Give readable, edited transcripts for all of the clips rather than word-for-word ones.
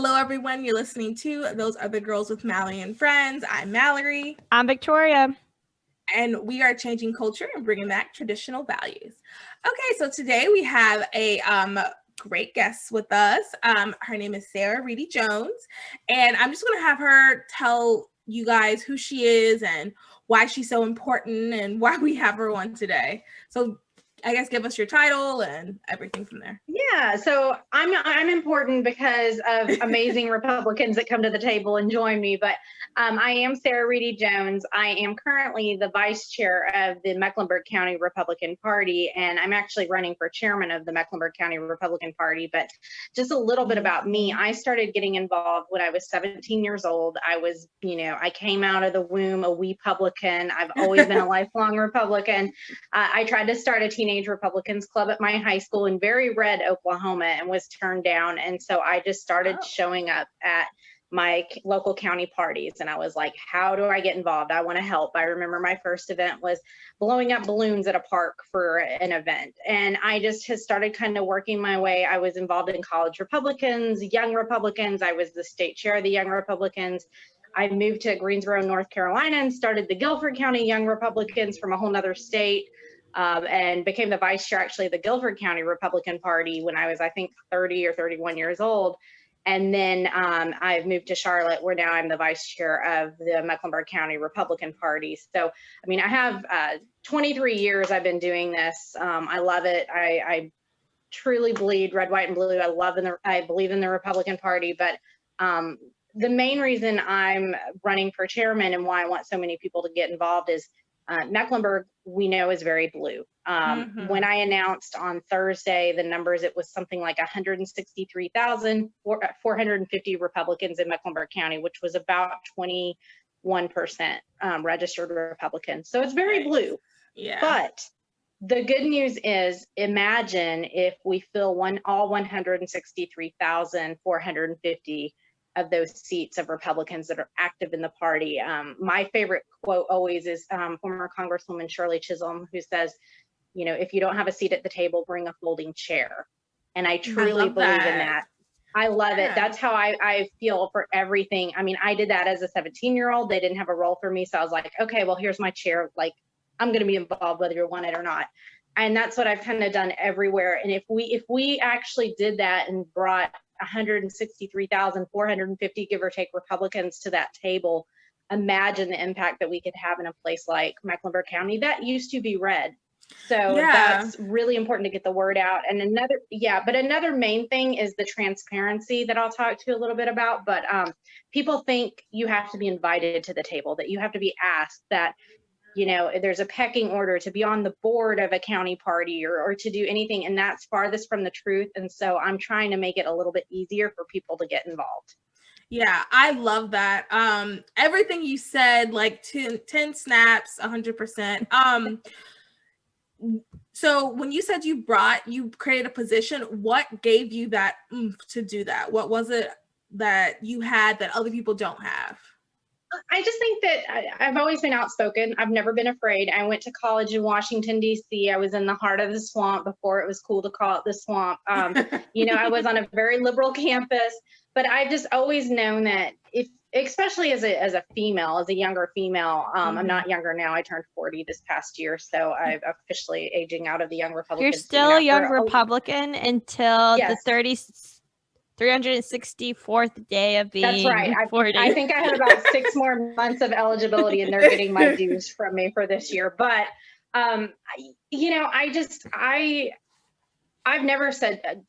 Hello, everyone. You're listening to Those Other Girls with Mallory and Friends. I'm Mallory. I'm Victoria. And we are changing culture and bringing back traditional values. Okay, so today we have a great guest with us. Her name is Sarah Reidy Jones. And I'm just going to have her tell you guys who she is and why she's so important and why we have her on today. So I guess give us your title and everything from there. Yeah, so I'm important because of amazing Republicans that come to the table and join me. But I am Sarah Reidy Jones. I am currently the vice chair of the Mecklenburg County Republican Party, and I'm actually running for chairman of the Mecklenburg County Republican Party. But just a little bit about me, I started getting involved when I was 17 years old. I came out of the womb a Weepublican. I've always been a lifelong Republican. I tried to start a teenage Republicans club at my high school in very red Oklahoma and was turned down. And so I just started showing up at my local county parties. And I was like, how do I get involved? I want to help. I remember my first event was blowing up balloons at a park for an event. And I just had started kind of working my way. I was involved in college Republicans, young Republicans. I was the state chair of the Young Republicans. I moved to Greensboro, North Carolina, and started the Guilford County Young Republicans from a whole nother state. And became the vice chair, actually, of the Guilford County Republican Party when I was, I think, 30 or 31 years old. And then I've moved to Charlotte, where now I'm the vice chair of the Mecklenburg County Republican Party. So, I mean, I have 23 years I've been doing this. I love it. I truly bleed red, white, and blue. I believe in the Republican Party. But the main reason I'm running for chairman and why I want so many people to get involved is Mecklenburg, we know, is very blue. When I announced on Thursday the numbers, it was something like 163,450 Republicans in Mecklenburg County, which was about 21% registered Republicans. So it's very blue. Yeah. But the good news is, imagine if we fill all 163,450 of those seats of Republicans that are active in the party. My favorite quote always is former Congresswoman Shirley Chisholm, who says, if you don't have a seat at the table, bring a folding chair. And I truly believe in that. I love it. That's how I feel for everything. I mean, I did that as a 17-year-old. They didn't have a role for me. So I was like, okay, well, here's my chair. Like, I'm going to be involved whether you want it or not. And that's what I've kind of done everywhere. And if we actually did that and brought 163,450, give or take, Republicans to that table, imagine the impact that we could have in a place like Mecklenburg County that used to be red. So that's really important to get the word out. And another main thing is the transparency that I'll talk to you a little bit about. But people think you have to be invited to the table, that you have to be asked, that there's a pecking order to be on the board of a county party or to do anything. And that's farthest from the truth. And so I'm trying to make it a little bit easier for people to get involved. Yeah, I love that. Everything you said, like 10 snaps, 100%. So when you said you created a position, what gave you that oomph to do that? What was it that you had that other people don't have? I just think that I've always been outspoken. I've never been afraid. I went to college in Washington, D.C. I was in the heart of the swamp before it was cool to call it the swamp. I was on a very liberal campus, but I've just always known that especially as a female, as a younger female, I'm not younger now. I turned 40 this past year, so I'm officially aging out of the young Republican. You're still a young Republican until the 364th day of being. That's right. 40. I think I have about 6 more months of eligibility, and they're getting my dues from me for this year. But I've never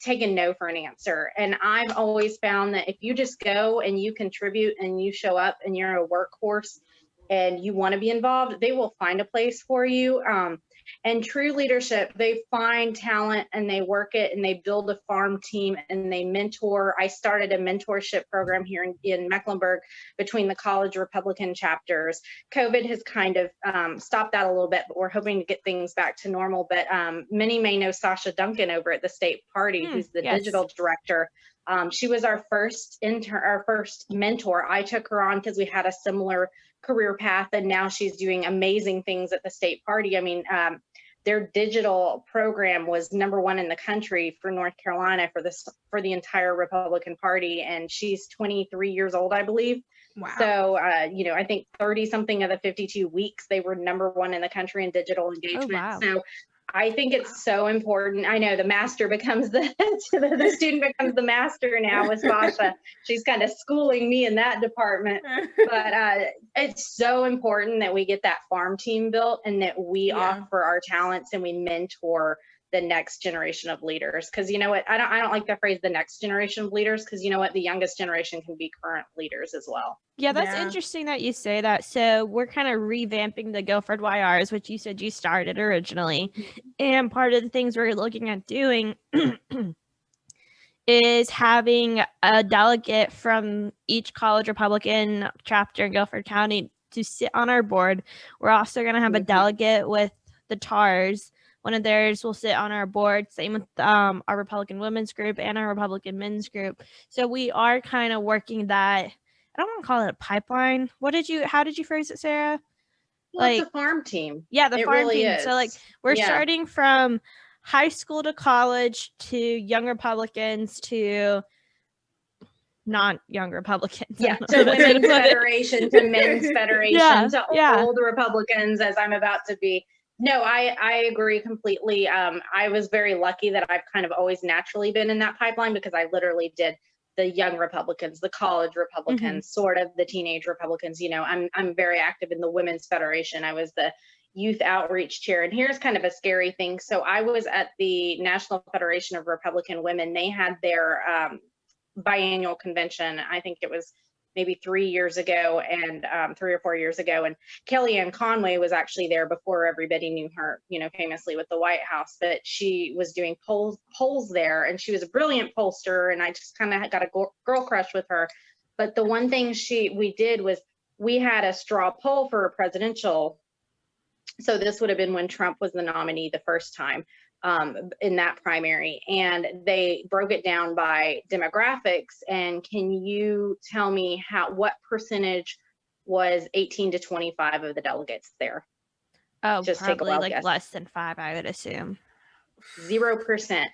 taken no for an answer. And I've always found that if you just go and you contribute and you show up and you're a workhorse and you want to be involved, they will find a place for you. And true leadership, they find talent and they work it and they build a farm team and they mentor. I started a mentorship program here in Mecklenburg between the college Republican chapters. COVID has kind of stopped that a little bit, but we're hoping to get things back to normal. But many may know Sasha Duncan over at the state party, who's the digital director. She was our first intern, our first mentor. I took her on because we had a similar career path, and now she's doing amazing things at the state party. I mean, their digital program was #1 in the country for North Carolina for the entire Republican Party. And she's 23 years old, I believe. Wow. So, I think 30 something of the 52 weeks, they were #1 in the country in digital engagement. Oh, wow. So I think it's so important. I know the master becomes the student becomes the master now with Sasha. She's kind of schooling me in that department. But it's so important that we get that farm team built and that we offer our talents and we mentor the next generation of leaders. Because you know what, I don't like the phrase the next generation of leaders, because you know what, the youngest generation can be current leaders as well. Yeah, that's interesting that you say that. So we're kind of revamping the Guilford YRs, which you said you started originally. And part of the things we're looking at doing is having a delegate from each college Republican chapter in Guilford County to sit on our board. We're also going to have a delegate with the TARS. One of theirs will sit on our board, same with our Republican women's group and our Republican men's group. So we are kind of working that. I don't want to call it a pipeline. How did you phrase it, Sarah? Well, it's a farm team. Yeah, the farm farm really team. is. So like we're starting from high school to college to young Republicans to non-young Republicans. Yeah, to women's federation, to men's federation, to old Republicans, as I'm about to be. No, I agree completely. I was very lucky that I've kind of always naturally been in that pipeline, because I literally did the young Republicans, the college Republicans, sort of the teenage Republicans. I'm very active in the Women's Federation. I was the youth outreach chair. And here's kind of a scary thing. So I was at the National Federation of Republican Women. They had their biannual convention. I think it was maybe 3 years ago, and 3 or 4 years ago. And Kellyanne Conway was actually there before everybody knew her, famously with the White House. But she was doing polls there, and she was a brilliant pollster. And I just kind of got a girl crush with her. But the one thing we did was we had a straw poll for a presidential. So this would have been when Trump was the nominee the first time. In that primary, and they broke it down by demographics. And can you tell me what percentage was 18 to 25 of the delegates there? Oh, just probably like guess. Less than 5, I would assume. 0%.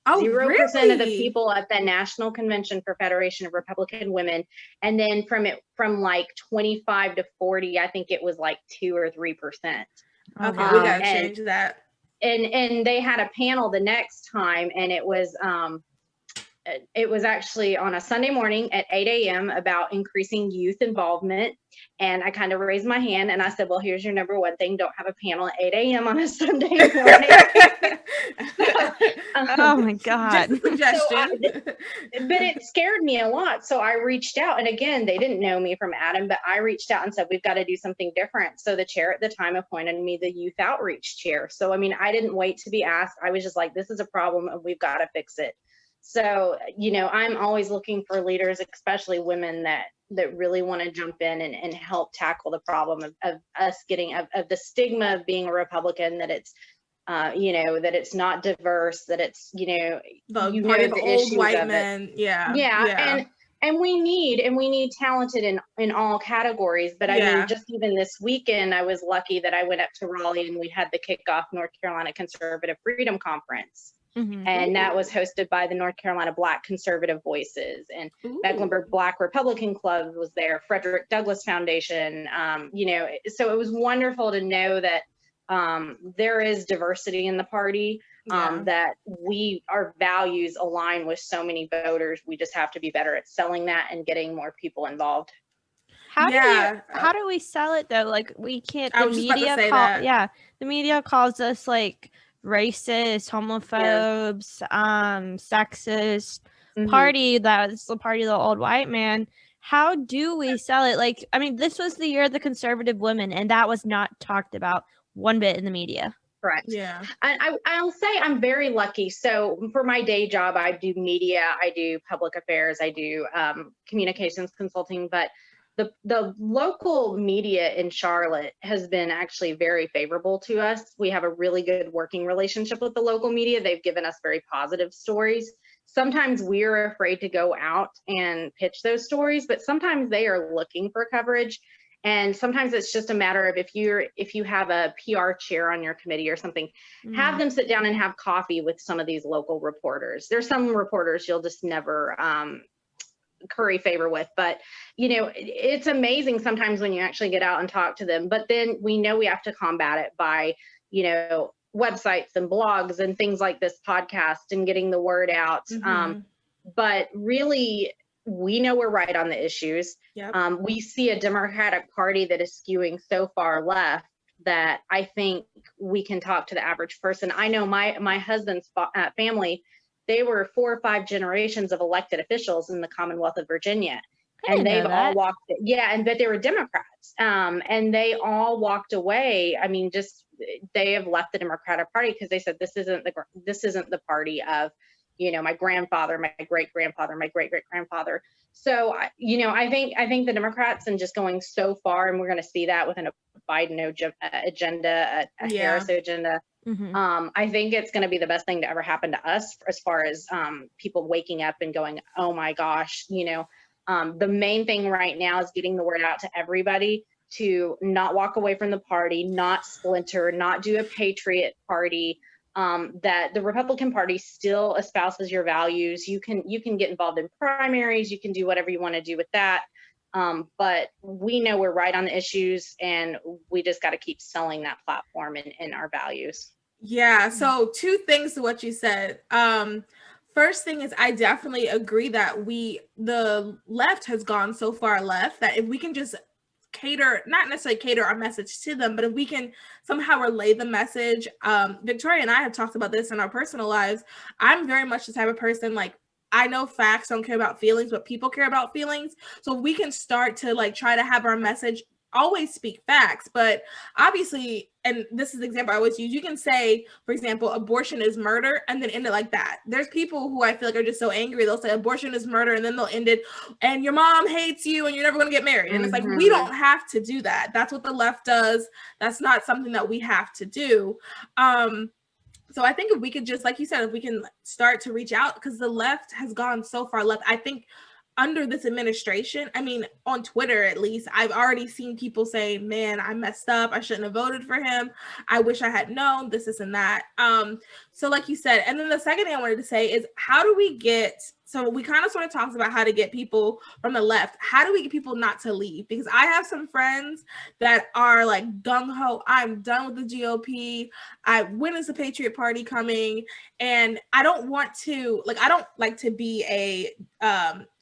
Oh, 0% really? of the people at the National Convention for Federation of Republican Women. And then from like 25 to 40, I think it was like 2 or 3%. Okay, we gotta change that. And they had a panel the next time, and it was actually on a Sunday morning at 8 a.m. about increasing youth involvement. And I kind of raised my hand and I said, well, here's your #1 thing. Don't have a panel at 8 a.m. on a Sunday morning. Oh my God. Just a suggestion. But it scared me a lot. So I reached out, and again, they didn't know me from Adam, but I reached out and said, we've got to do something different. So the chair at the time appointed me the youth outreach chair. So, I mean, I didn't wait to be asked. I was just like, this is a problem and we've got to fix it. So, I'm always looking for leaders, especially women that really want to jump in and help tackle the problem of us getting of the stigma of being a Republican, that it's, that it's not diverse, that it's, the old white men. Yeah. And we need talented in all categories. But I mean, just even this weekend, I was lucky that I went up to Raleigh and we had the kickoff North Carolina Conservative Freedom Conference. And that was hosted by the North Carolina Black Conservative Voices, and Mecklenburg Black Republican Club was there, Frederick Douglass Foundation. So it was wonderful to know that there is diversity in the party, that our values align with so many voters. We just have to be better at selling that and getting more people involved. How do we sell it though? Like, we can't. The media calls us like racist, homophobes, sexist party. That's the party of the old white man. How do we sell it? Like, I mean, this was the year of the conservative women, and that was not talked about one bit in the media. Correct. Yeah. I'll say I'm very lucky. So for my day job, I do media, I do public affairs, I do communications consulting, but the local media in Charlotte has been actually very favorable to us. We have a really good working relationship with the local media. They've given us very positive stories. Sometimes we're afraid to go out and pitch those stories, but sometimes they are looking for coverage. And sometimes it's just a matter of if you have a PR chair on your committee or something, have them sit down and have coffee with some of these local reporters. There's some reporters you'll just never curry favor with, but it's amazing sometimes when you actually get out and talk to them. But then we know we have to combat it by websites and blogs and things like this podcast and getting the word out. But really, we know we're right on the issues. Yep. We see a Democratic Party that is skewing so far left that I think we can talk to the average person. I know my husband's family, they were 4 or 5 generations of elected officials in the Commonwealth of Virginia. And they've all walked, but they were Democrats. And they all walked away. I mean, they have left the Democratic Party because they said, this isn't the party of, my grandfather, my great-grandfather, my great-great-grandfather. So, I think the Democrats, and just going so far, and we're going to see that with a Biden agenda, a Harris agenda. I think it's going to be the best thing to ever happen to us as far as people waking up and going, oh my gosh, the main thing right now is getting the word out to everybody to not walk away from the party, not splinter, not do a patriot party, that the Republican Party still espouses your values. You can get involved in primaries, you can do whatever you want to do with that. But we know we're right on the issues, and we just got to keep selling that platform and our values. Yeah. So 2 things to what you said. First thing is, I definitely agree that the left has gone so far left that if we can just not necessarily cater our message to them, but if we can somehow relay the message. Victoria and I have talked about this in our personal lives. I'm very much the type of person, like, I know facts don't care about feelings, but people care about feelings. So we can start to try to have our message always speak facts, but obviously, and this is the example I always use, you can say, for example, abortion is murder, and then end it like that. There's people who I feel like are just so angry, they'll say abortion is murder, and then they'll end it, and your mom hates you, and you're never going to get married. And it's like, we don't have to do that. That's what the left does. That's not something that we have to do. So I think if we could just, like you said, if we can start to reach out, because the left has gone so far left, I think under this administration, I mean, on Twitter, at least, I've already seen people say, man, I messed up. I shouldn't have voted for him. I wish I had known this and that. So like you said, and then the second thing I wanted to say is, how do we get, so we kind of sort of talked about how to get people from the left. How do we get people not to leave? Because I have some friends that are like gung-ho, I'm done with the GOP. When is the Patriot Party coming? And I don't want to, I don't like to be a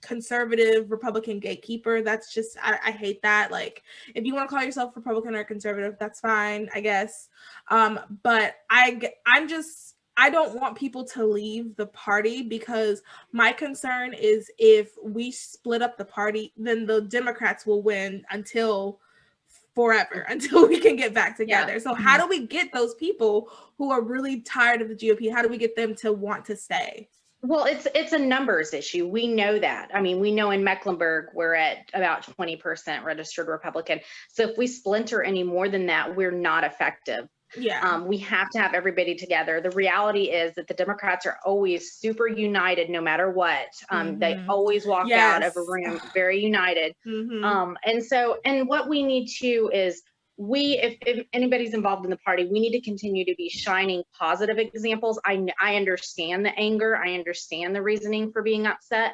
conservative Republican gatekeeper. That's just, I hate that. Like, if you want to call yourself Republican or conservative, that's fine, I guess. But I don't want people to leave the party, because my concern is if we split up the party, then the Democrats will win until forever, until we can get back together. Yeah. So how do we get those people who are really tired of the GOP? How do we get them to want to stay? Well, it's a numbers issue. We know that. I mean, we know in Mecklenburg, we're at about 20% registered Republican. So if we splinter any more than that, we're not effective. Yeah. We have to have everybody together. The reality is that the Democrats are always super united no matter what. They always walk out of a room very united. And what we need to is, if anybody's involved in the party, we need to continue to be shining positive examples. I understand the anger. I understand the reasoning for being upset,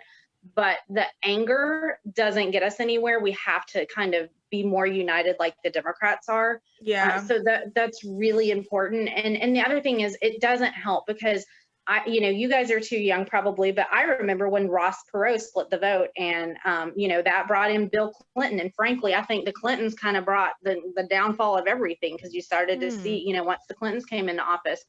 but the anger doesn't get us anywhere. We have to kind of be more united like the Democrats are. Yeah. So that's really important. And the other thing is, it doesn't help because you guys are too young probably, but I remember when Ross Perot split the vote, and that brought in Bill Clinton. And frankly, I think the Clintons kind of brought the downfall of everything, because you started to see, once the Clintons came into office.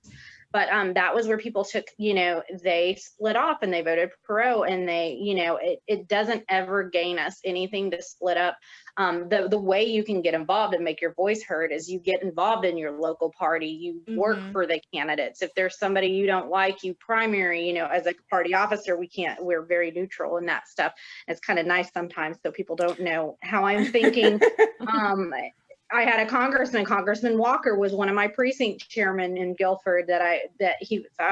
But that was where people took, they split off and they voted Perot, and it doesn't ever gain us anything to split up. The way you can get involved and make your voice heard is you get involved in your local party. You work for the candidates. If there's somebody you don't like, you primary. As a party officer, we're very neutral in that stuff. It's kind of nice sometimes, so people don't know how I'm thinking. I had a Congressman Walker was one of my precinct chairmen in Guilford I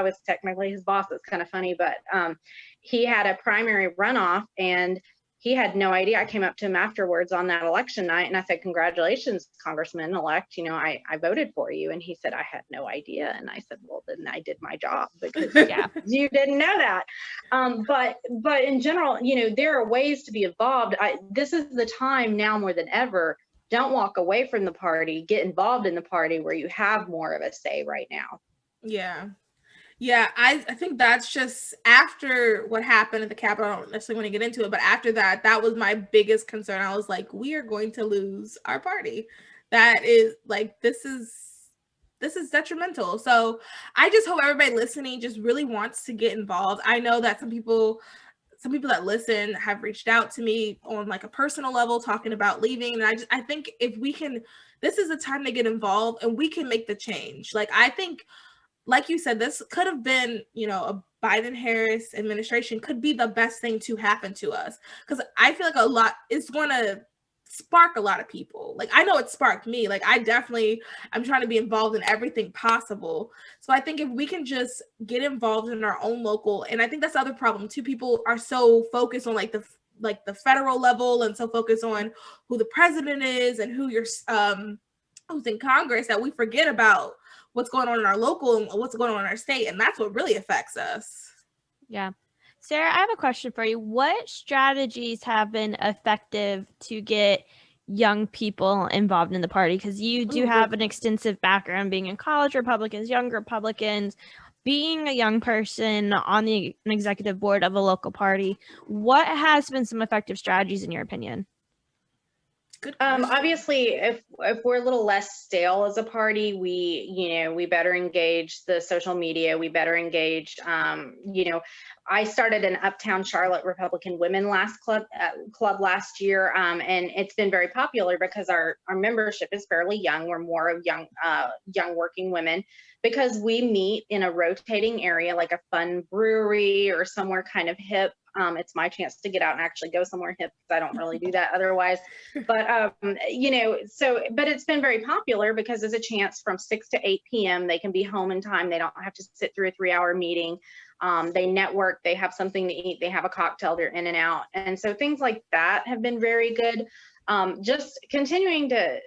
was technically his boss. It's kind of funny, but he had a primary runoff, and he had no idea. I came up to him afterwards on that election night and I said, congratulations, Congressman-elect, you know, I voted for you. And he said, I had no idea. And I said, well, then I did my job, because you didn't know that. But in general, you know, there are ways to be involved. This is the time now more than ever. Don't walk away from the party, get involved in the party where you have more of a say right now. Yeah, I think that's just after what happened at the Capitol. I don't necessarily want to get into it, but after that, that was my biggest concern. I was like, we are going to lose our party. That is like, this is detrimental. So I just hope everybody listening just really wants to get involved. I know that some people that listen have reached out to me on like a personal level talking about leaving. And I think if we can, this is the time to get involved and we can make the change. Like, I think, like you said, this could have been, you know, a Biden-Harris administration could be the best thing to happen to us. Because I feel like it's going to spark a lot of people. Like, I know it sparked me. Like, I'm trying to be involved in everything possible. So I think if we can just get involved in our own local, and I think that's the other problem too. People are so focused on like the federal level and so focused on who the president is and who's in Congress that we forget about what's going on in our local and what's going on in our state. And that's what really affects us. Yeah. Sarah, I have a question for you. What strategies have been effective to get young people involved in the party? Because you do have an extensive background being in college Republicans, young Republicans, being a young person on an executive board of a local party. What has been some effective strategies in your opinion? Obviously, if we're a little less stale as a party, we better engage the social media. We better engage. I started an Uptown Charlotte Republican Women club last year, and it's been very popular because our membership is fairly young. We're more of young working women, because we meet in a rotating area like a fun brewery or somewhere kind of hip. It's my chance to get out and actually go somewhere hip, because I don't really do that otherwise. But, but it's been very popular because there's a chance from 6 to 8 p.m. they can be home in time. They don't have to sit through a 3-hour meeting. They network, they have something to eat, they have a cocktail, they're in and out. And so things like that have been very good. Just continuing to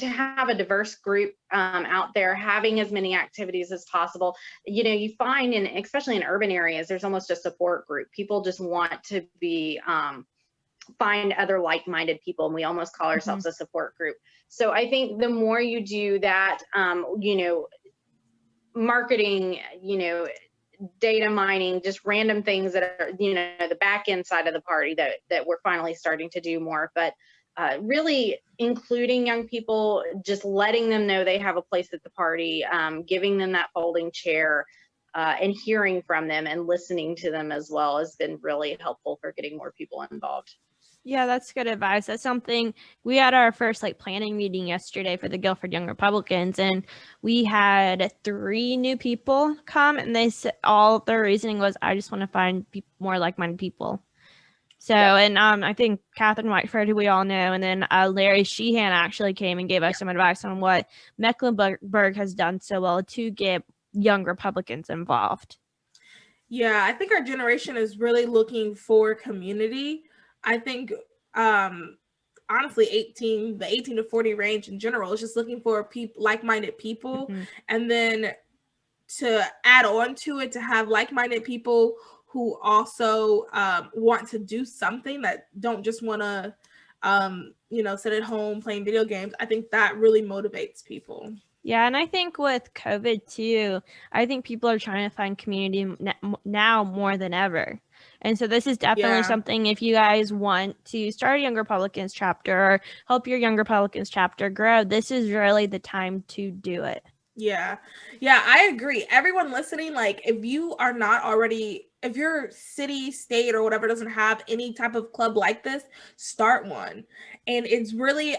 have a diverse group out there, having as many activities as possible. You find especially in urban areas, there's almost a support group. People just want to be find other like-minded people, and we almost call ourselves a support group. So I think the more you do that, marketing, data mining, just random things that are, the back end side of the party that we're finally starting to do more. But really including young people, just letting them know they have a place at the party, giving them that folding chair, and hearing from them and listening to them as well has been really helpful for getting more people involved. Yeah, that's good advice. That's something we had our first planning meeting yesterday for the Guilford Young Republicans, and we had 3 new people come, and they said all their reasoning was, I just want to find more like-minded people. So, and I think Catherine Whiteford, who we all know, and then Larry Sheehan actually came and gave us some advice on what Mecklenburg has done so well to get young Republicans involved. Yeah, I think our generation is really looking for community. I think, honestly, the 18 to 40 range in general is just looking for like-minded people. And then to add on to it, to have like-minded people who also want to do something, that don't just want to, sit at home playing video games. I think that really motivates people. Yeah, and I think with COVID too, I think people are trying to find community now more than ever. And so this is definitely something, if you guys want to start a Young Republicans chapter or help your Young Republicans chapter grow, this is really the time to do it. Yeah, I agree. Everyone listening, if you are not already, if your city, state, or whatever doesn't have any type of club like this, start one. And it's really,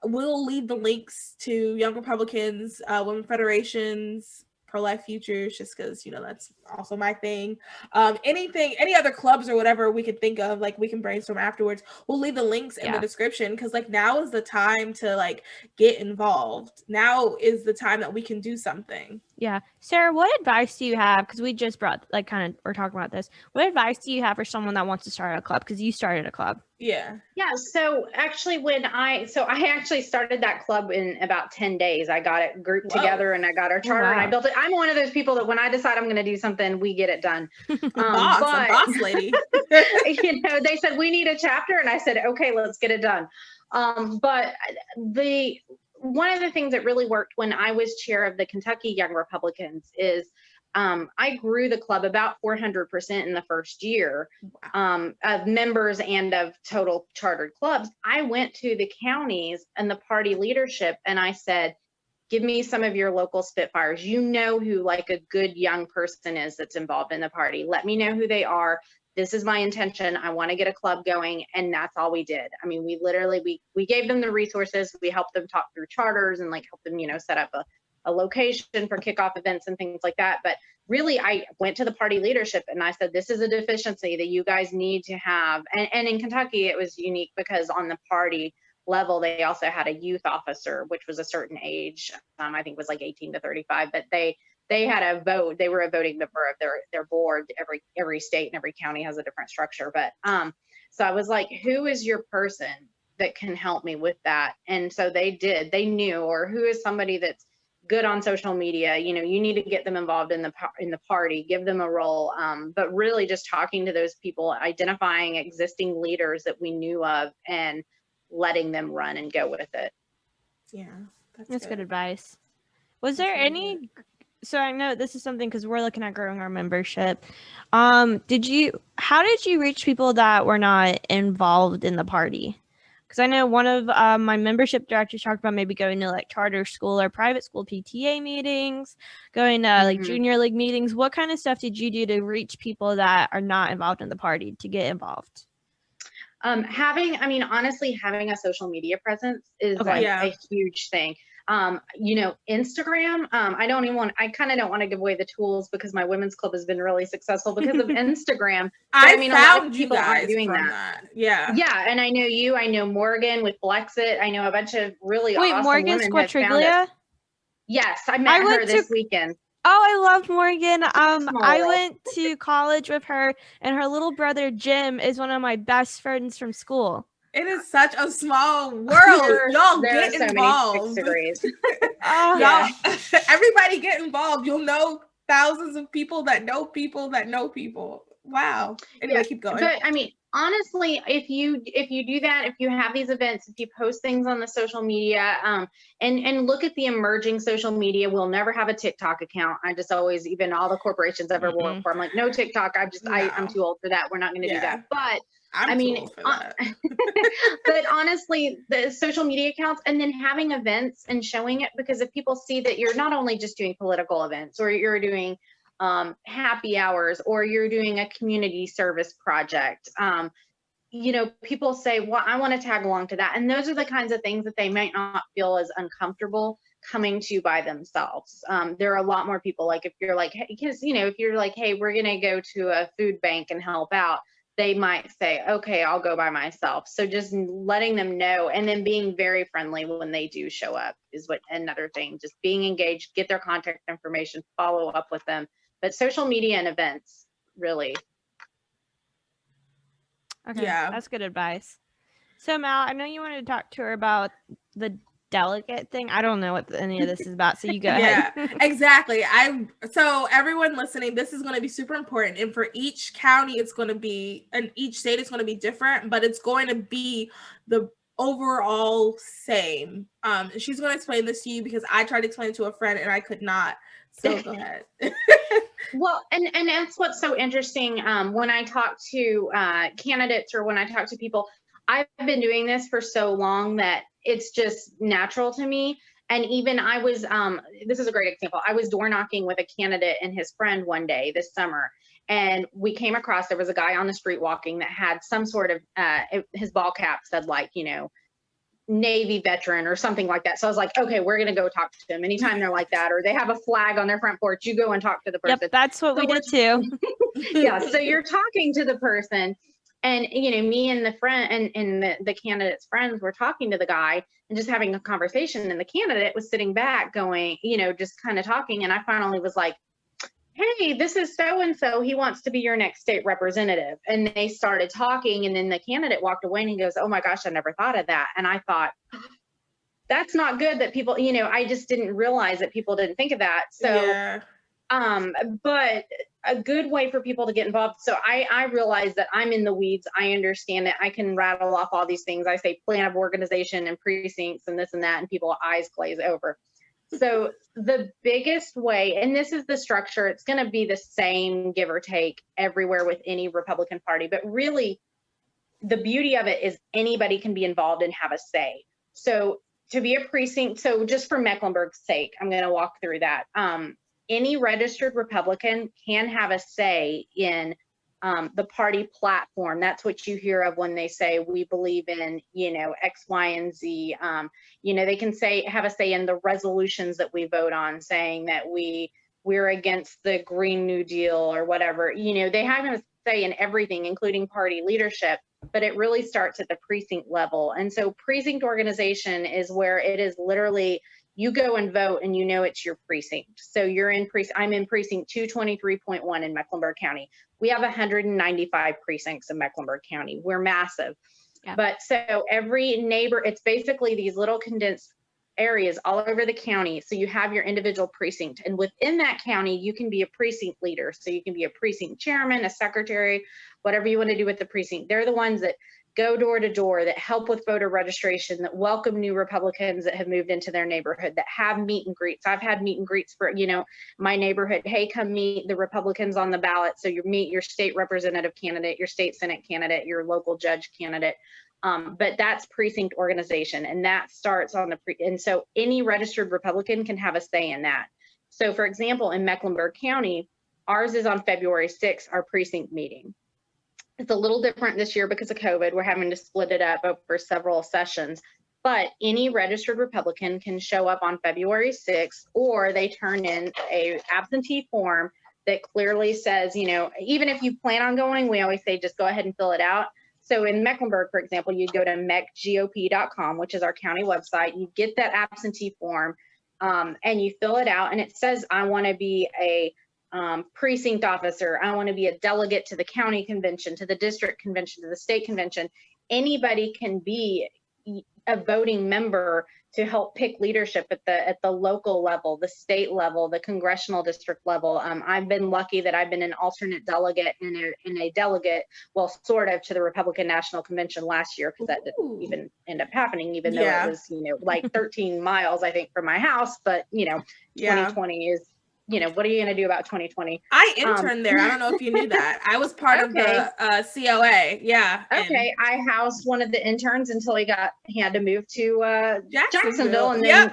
we'll leave the links to Young Republicans, Women Federations, Pro-Life Futures, just because, that's also my thing. Any other clubs or whatever we could think of, like we can brainstorm afterwards. We'll leave the links in the description, because like now is the time to like get involved. Now is the time that we can do something. Yeah. Sarah, what advice do you have? Because we just we're talking about this. What advice do you have for someone that wants to start a club? Because you started a club. Yeah. So actually I actually started that club in about 10 days. I got it grouped together and I got our charter and I built it. I'm one of those people that when I decide I'm going to do something, we get it done. Boss lady. They said, we need a chapter. And I said, okay, let's get it done. But one of the things that really worked when I was chair of the Kentucky Young Republicans is I grew the club about 400% in the first year of members and of total chartered clubs. I went to the counties and the party leadership and I said, give me some of your local Spitfires. You know who like a good young person is that's involved in the party. Let me know who they are. This is my intention. I want to get a club going. And that's all we did. I mean, we literally, we gave them the resources. We helped them talk through charters and like help them, set up a location for kickoff events and things like that. But really, I went to the party leadership and I said, this is a deficiency that you guys need to have. And in Kentucky, it was unique because on the party level, they also had a youth officer, which was a certain age. I think it was like 18 to 35, but they had a vote. They were a voting member of their board. Every state and every county has a different structure. But so I was like, who is your person that can help me with that? And so they knew, or who is somebody that's good on social media. You need to get them involved in the party, give them a role. But really just talking to those people, identifying existing leaders that we knew of and letting them run and go with it. Yeah, that's good advice. Was there any, so I know this is something because we're looking at growing our membership. How did you reach people that were not involved in the party? Because I know one of my membership directors talked about maybe going to like charter school or private school PTA meetings, going to like junior league meetings. What kind of stuff did you do to reach people that are not involved in the party to get involved? Honestly, having a social media presence is a huge thing. Instagram, I kind of don't want to give away the tools because my women's club has been really successful because of Instagram. I mean, a lot of people aren't doing that. Yeah. Yeah. And I know I know Morgan with Blexit. I know a bunch of really awesome Morgan women Squatriglia? Yes. I met her this weekend. Oh, I love Morgan. I went to college with her, and her little brother Jim is one of my best friends from school. It is such a small world. Y'all get involved. Y'all, everybody get involved. You'll know thousands of people that know people that know people. Wow. Anyway, keep going. But I mean, honestly, if you do that, if you have these events, if you post things on the social media, and look at the emerging social media, we'll never have a TikTok account. I just always, even all the corporations I've ever worked for, I'm like, no TikTok. I'm too old for that. We're not going to do that. But but honestly, the social media accounts and then having events and showing it, because if people see that you're not only just doing political events or you're doing happy hours or you're doing a community service project, people say, well, I want to tag along to that. And those are the kinds of things that they might not feel as uncomfortable coming to by themselves. There are a lot more people, like if you're like, hey, because, if you're like, hey, we're going to go to a food bank and help out, they might say, okay, I'll go by myself. So just letting them know and then being very friendly when they do show up is another thing, just being engaged, get their contact information, follow up with them. But social media and events, really. Okay, that's good advice. So Mal, I know you wanted to talk to her about the delegate thing. I don't know what any of this is about, so you go ahead. Yeah, exactly. So everyone listening, this is going to be super important, and for each county it's going to be, and each state it's going to be different, but it's going to be the overall same. She's going to explain this to you because I tried to explain it to a friend and I could not. So go ahead. Well, and that's what's so interesting. When I talk to candidates or when I talk to people, I've been doing this for so long that it's just natural to me. And even I was, this is a great example. I was door knocking with a candidate and his friend one day this summer. And we came across, there was a guy on the street walking that had some sort of, his ball cap said like, Navy veteran or something like that. So I was like, okay, we're going to go talk to them anytime they're like that, or they have a flag on their front porch, you go and talk to the person. Yep, that's what we did too. Yeah. So you're talking to the person, and, you know, me and the friend and the candidate's friends were talking to the guy and just having a conversation. And the candidate was sitting back going, you know, just kind of talking. And I finally was like, hey, this is so-and-so. He wants to be your next state representative. And they started talking. And then the candidate walked away and he goes, oh my gosh, I never thought of that. And I thought, that's not good that people, you know, I just didn't realize that people didn't think of that. So, Yeah. but a good way for people to get involved. So I realize that I'm in the weeds. I understand it. I can rattle off all these things. I say plan of organization and precincts and this and that, and people's eyes glaze over. So the biggest way, and this is the structure, it's going to be the same, give or take, everywhere with any Republican Party. But really, the beauty of it is anybody can be involved and have a say. So to be a precinct, so just for Mecklenburg's sake, I'm going to walk through that. Any registered Republican can have a say in the party platform. That's what you hear of when they say we believe in, you know, X, Y, and Z. You know, they can have a say in the resolutions that we vote on, saying that we're against the Green New Deal or whatever. You know, they have a say in everything, including party leadership. But it really starts at the precinct level. And so precinct organization is where it is literally you go and vote and you know it's your precinct. So you're in I'm in precinct 223.1 in Mecklenburg County. We have 195 precincts in Mecklenburg County. We're massive. Yeah. But so every neighbor, it's basically these little condensed areas all over the county. So you have your individual precinct, and within that county, you can be a precinct leader. So you can be a precinct chairman, a secretary, whatever you want to do with the precinct. They're the ones that go door to door, that help with voter registration, that welcome new Republicans that have moved into their neighborhood, that have meet and greets. I've had meet and greets for, you know, my neighborhood. Hey, come meet the Republicans on the ballot. So you meet your state representative candidate, your state Senate candidate, your local judge candidate. But that's precinct organization, and that starts on the and so any registered Republican can have a say in that. So for example, in Mecklenburg County, ours is on February 6th, our precinct meeting. It's a little different this year because of COVID. We're having to split it up over several sessions, but any registered Republican can show up on February 6th, or they turn in a absentee form that clearly says, you know, even if you plan on going, we always say just go ahead and fill it out. So in Mecklenburg, for example, you go to meckgop.com, which is our county website. You get that absentee form and you fill it out, and it says, I want to be a precinct officer. I want to be a delegate to the county convention, to the district convention, to the state convention. Anybody can be a voting member to help pick leadership at the local level, the state level, the congressional district level. I've been lucky that I've been an alternate delegate and a delegate, well, sort of, to the Republican National Convention last year, because that didn't even end up happening, even though it was, you know, like 13 miles, I think, from my house. But, you know, 2020 is, you know, what are you going to do about 2020? I interned there. I don't know if you knew that. I was part of the COA. Yeah. Okay. I housed one of the interns until he had to move to Jacksonville. And then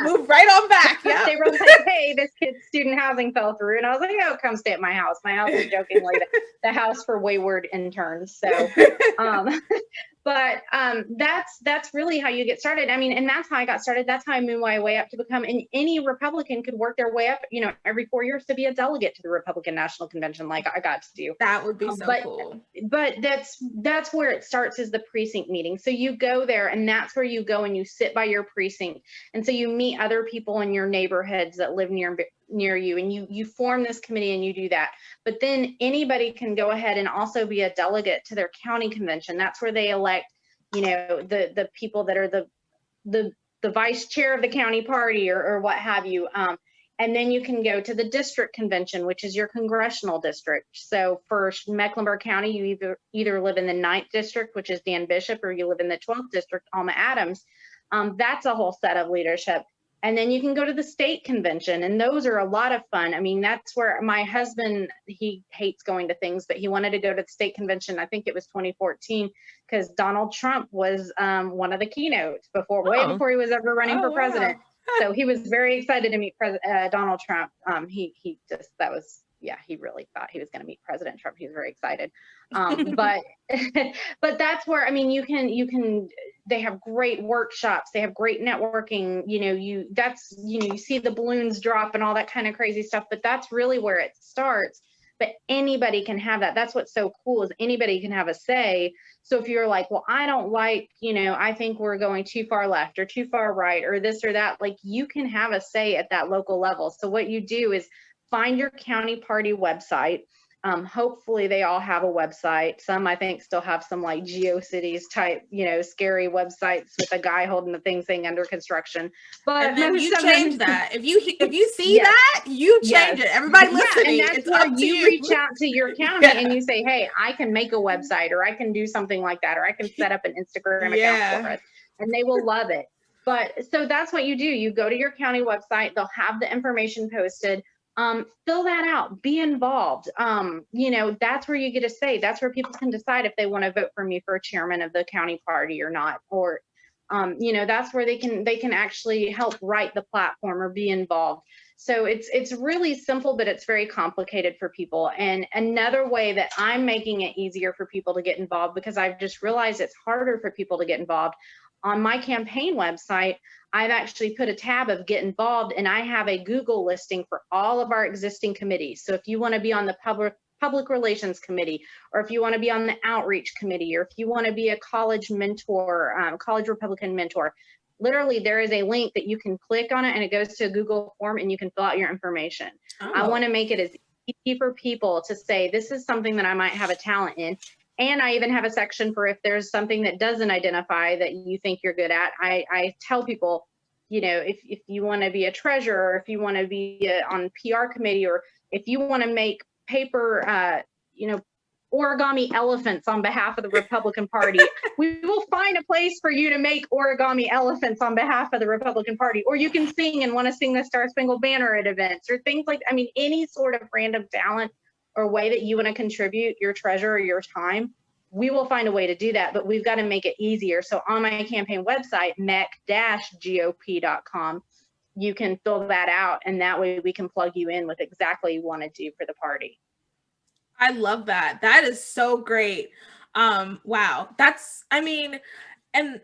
moved right on back. Yep. They were like, hey, this kid's student housing fell through. And I was like, oh, come stay at my house. My house is jokingly the house for wayward interns. So, but that's really how you get started. I mean, and that's how I got started. That's how I moved my way up to become, and any Republican could work their way up, you know, every 4 years to be a delegate to the Republican National Convention, like I got to do. That would be so cool. But that's where it starts, is the precinct meeting. So you go there, and that's where you go and you sit by your precinct. And so you meet other people in your neighborhoods that live near you, and you form this committee and you do that. But then anybody can go ahead and also be a delegate to their county convention. That's where they elect, you know, the people that are the vice chair of the county party or what have you. And then you can go to the district convention, which is your congressional district. So for Mecklenburg County, you either live in the 9th district, which is Dan Bishop, or you live in the 12th district, Alma Adams. That's a whole set of leadership. And then you can go to the state convention, and those are a lot of fun. I mean, that's where my husband, he hates going to things, but he wanted to go to the state convention. I think it was 2014, because Donald Trump was one of the keynotes way before he was ever running for president. So he was very excited to meet Donald Trump. He really thought he was going to meet President Trump. He was very excited. But that's where, I mean, you can they have great workshops, they have great networking, you see the balloons drop and all that kind of crazy stuff, but that's really where it starts. But anybody can have that. That's what's so cool, is anybody can have a say. So if you're like, well, I don't like, I think we're going too far left or too far right or this or that, like, you can have a say at that local level. So what you do is find your county party website. Hopefully they all have a website. Some, I think, still have some like GeoCities type, scary websites with a guy holding the thing saying under construction. But and then you change that. If you see yes. that, you change it. Everybody listening, and that's it's where up to you. reach out to your county and you say, hey, I can make a website, or I can do something like that, or I can set up an Instagram account for us, and they will love it. But so that's what you do. You go to your county website, they'll have the information posted. Fill that out, be involved. That's where you get a say. That's where people can decide if they want to vote for me for chairman of the county party or not. Or, that's where they can actually help write the platform or be involved. So it's really simple, but it's very complicated for people. And another way that I'm making it easier for people to get involved, because I've just realized it's harder for people to get involved. On my campaign website, I've actually put a tab of get involved, and I have a Google listing for all of our existing committees. So if you want to be on the public relations committee, or if you want to be on the outreach committee, or if you want to be a college mentor, college Republican mentor, literally there is a link that you can click on it and it goes to a Google form and you can fill out your information. Oh. I want to make it as easy for people to say, this is something that I might have a talent in. And I even have a section for if there's something that doesn't identify that you think you're good at. I tell people, if you want to be a treasurer, or if you want to be on PR committee, or if you want to make paper, origami elephants on behalf of the Republican Party, we will find a place for you to make origami elephants on behalf of the Republican Party. Or you can sing and want to sing the Star Spangled Banner at events, or things like, any sort of random talent or way that you want to contribute your treasure or your time, we will find a way to do that, but we've got to make it easier. So on my campaign website, mec-gop.com, you can fill that out, and that way we can plug you in with exactly what you want to do for the party. I love that. That is so great. Wow. And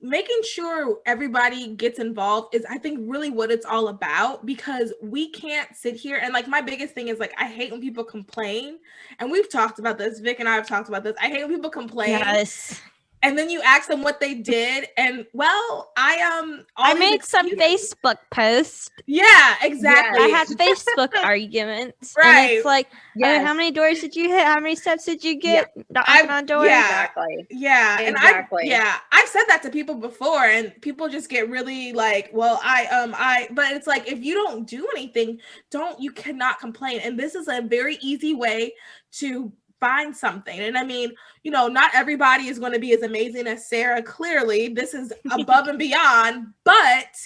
making sure everybody gets involved is, I think, really what it's all about, because we can't sit here and, like, my biggest thing is, like, I hate when people complain, and we've talked about this. Vic and I have talked about this. I hate when people complain. Yes. And then you ask them what they did, and I made some Facebook posts. Yeah, exactly. I had Facebook arguments. Right. And it's like, how many doors did you hit? How many steps did you get? Knocking on doors? Yeah, exactly. Yeah. Exactly. And I've said that to people before, and people just get really like, well, but it's like, if you don't do anything, you cannot complain. And this is a very easy way to find something. And not everybody is going to be as amazing as Sarah. Clearly, this is above and beyond. But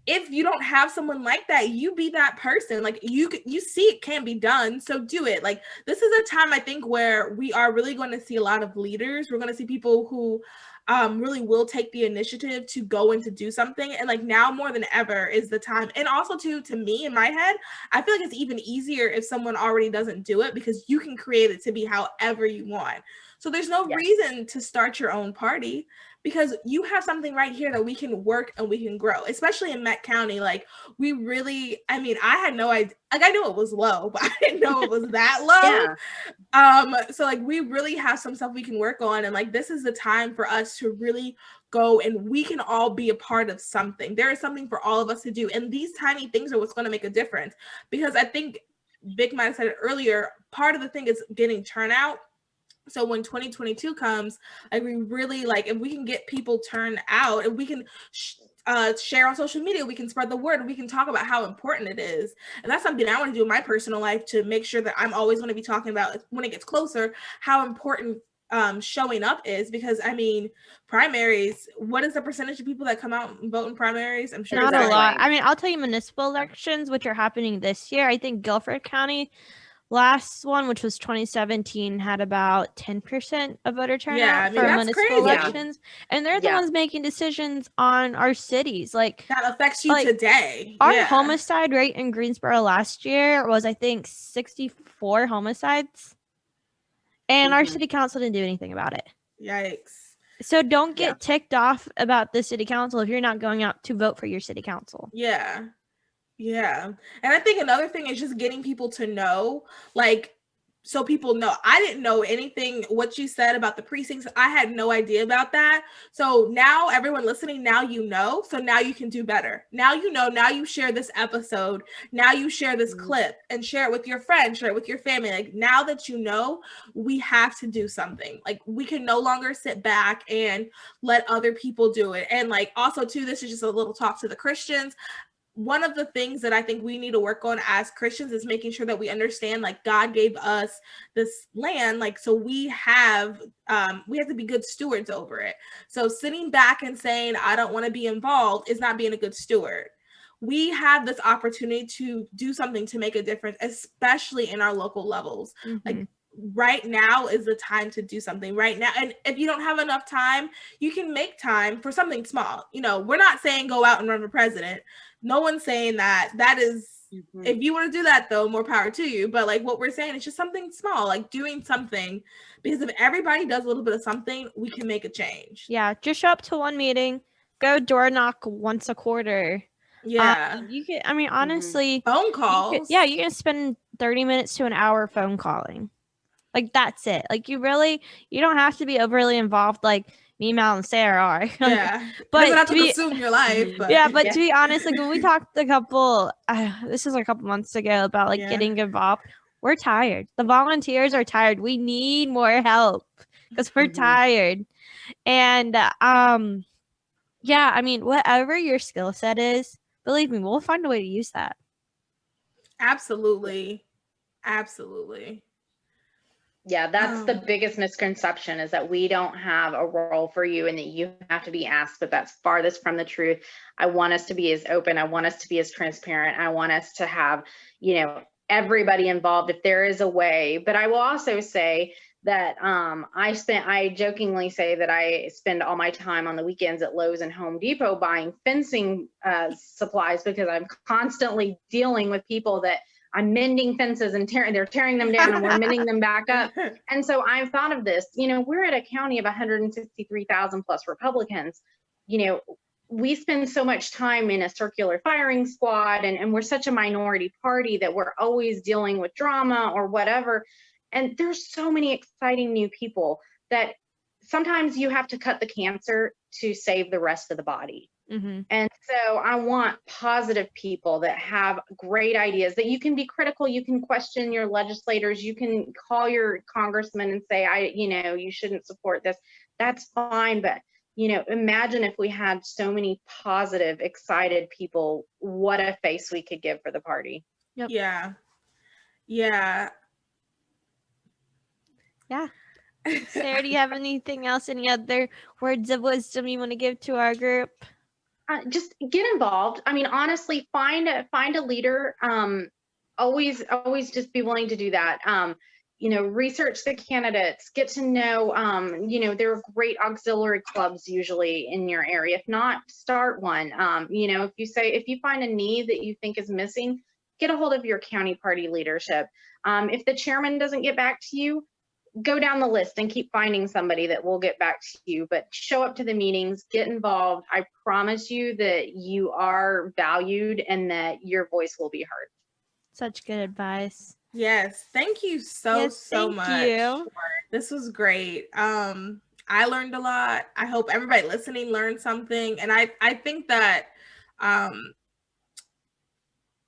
if you don't have someone like that, you be that person. Like, you see it can be done, so do it. Like, this is a time, I think, where we are really going to see a lot of leaders. We're going to see people who really will take the initiative to go and to do something. And, like, now more than ever is the time. And also to me, in my head, I feel like it's even easier if someone already doesn't do it, because you can create it to be however you want. So there's no reason to start your own party, because you have something right here that we can work and we can grow, especially in Meck County. Like, we really, I had no idea. Like, I knew it was low, but I didn't know it was that low. So, like, we really have some stuff we can work on. And, like, this is the time for us to really go, and we can all be a part of something. There is something for all of us to do. And these tiny things are what's going to make a difference, because I think Vic might have said it earlier, part of the thing is getting turnout. So when 2022 comes, like, we really, like, if we can get people turned out, and we can share on social media, we can spread the word, we can talk about how important it is. And that's something I want to do in my personal life, to make sure that I'm always going to be talking about, when it gets closer, how important showing up is. Because primaries, what is the percentage of people that come out and vote in primaries? I'm sure not a lot. I'll tell you, municipal elections, which are happening this year, I think Guilford County, last one, which was 2017, had about 10% of voter turnout for municipal elections. And they're the ones making decisions on our cities. Like, that affects you today. Our homicide rate in Greensboro last year was, I think, 64 homicides. And our city council didn't do anything about it. Yikes. So don't get ticked off about the city council if you're not going out to vote for your city council. Yeah. And I think another thing is just getting people to know, like, so people know. I didn't know anything what you said about the precincts. I had no idea about that. So now everyone listening, now you know. So now you can do better. Now you know. Now you share this episode. Now you share this clip and share it with your friends, share it with your family. Like, now that you know, we have to do something. Like, we can no longer sit back and let other people do it. And like, also too, this is just a little talk to the Christians. One of the things that I think we need to work on as Christians is making sure that we understand, like, God gave us this land, like, so we have to be good stewards over it. So sitting back and saying, I don't want to be involved, is not being a good steward. We have this opportunity to do something to make a difference, especially in our local levels. Like, right now is the time to do something right now. And if you don't have enough time, you can make time for something small. You know, we're not saying go out and run for president. No one's saying that. That is, if you want to do that, though, more power to you. But like, what we're saying is just something small, like doing something, because if everybody does a little bit of something, we can make a change. Yeah, just show up to one meeting, go door knock once a quarter. Yeah. You can, I mean, honestly, phone calls. You can spend 30 minutes to an hour phone calling. Like, that's it. Like, you don't have to be overly involved like me, Mal, and Sarah are. Yeah. But doesn't have to consume your life. But. Yeah, but to be honest, like, when we talked this was a couple months ago about like getting involved, we're tired. The volunteers are tired. We need more help because we're tired. And yeah, I mean, whatever your skill set is, believe me, we'll find a way to use that. Absolutely. Yeah, that's the biggest misconception, is that we don't have a role for you and that you have to be asked, but that's farthest from the truth. I want us to be as open. I want us to be as transparent. I want us to have, everybody involved if there is a way. But I will also say that I jokingly say that I spend all my time on the weekends at Lowe's and Home Depot buying fencing supplies, because I'm constantly dealing with people that I'm mending fences and they're tearing them down and we're mending them back up. And so I've thought of this, we're at a county of 163,000 plus Republicans. We spend so much time in a circular firing squad, and we're such a minority party that we're always dealing with drama or whatever. And there's so many exciting new people that sometimes you have to cut the cancer to save the rest of the body. And so I want positive people that have great ideas, that you can be critical, you can question your legislators, you can call your congressman and say, you shouldn't support this. That's fine. But, imagine if we had so many positive, excited people, what a face we could give for the party. Yep. Yeah. Sarah, do you have anything else? Any other words of wisdom you want to give to our group? Just get involved. I mean, honestly, find a leader. Always just be willing to do that. Research the candidates, get to know, there are great auxiliary clubs usually in your area. If not, start one. If you find a need that you think is missing, get a hold of your county party leadership. If the chairman doesn't get back to you, go down the list and keep finding somebody that will get back to you, but show up to the meetings, get involved. I promise you that you are valued and that your voice will be heard. Such good advice. Yes. Thank you so much. Thank you. This was great. I learned a lot. I hope everybody listening learned something. And I think that, I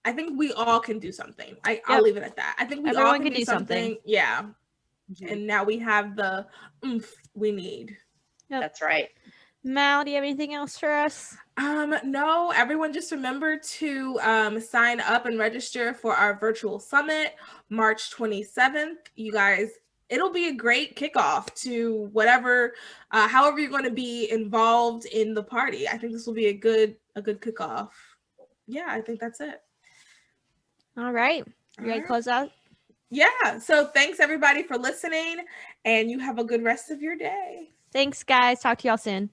think we all can do something. I'll leave it at that. I think everyone all can do something. Yeah. And now we have the oomph we need. Yep. That's right. Mal, do you have anything else for us? No, everyone just remember to sign up and register for our virtual summit, March 27th. You guys, it'll be a great kickoff to whatever, however you're going to be involved in the party. I think this will be a good kickoff. Yeah, I think that's it. All right. You ready to close out? Yeah. So thanks everybody for listening, and you have a good rest of your day. Thanks, guys. Talk to y'all soon.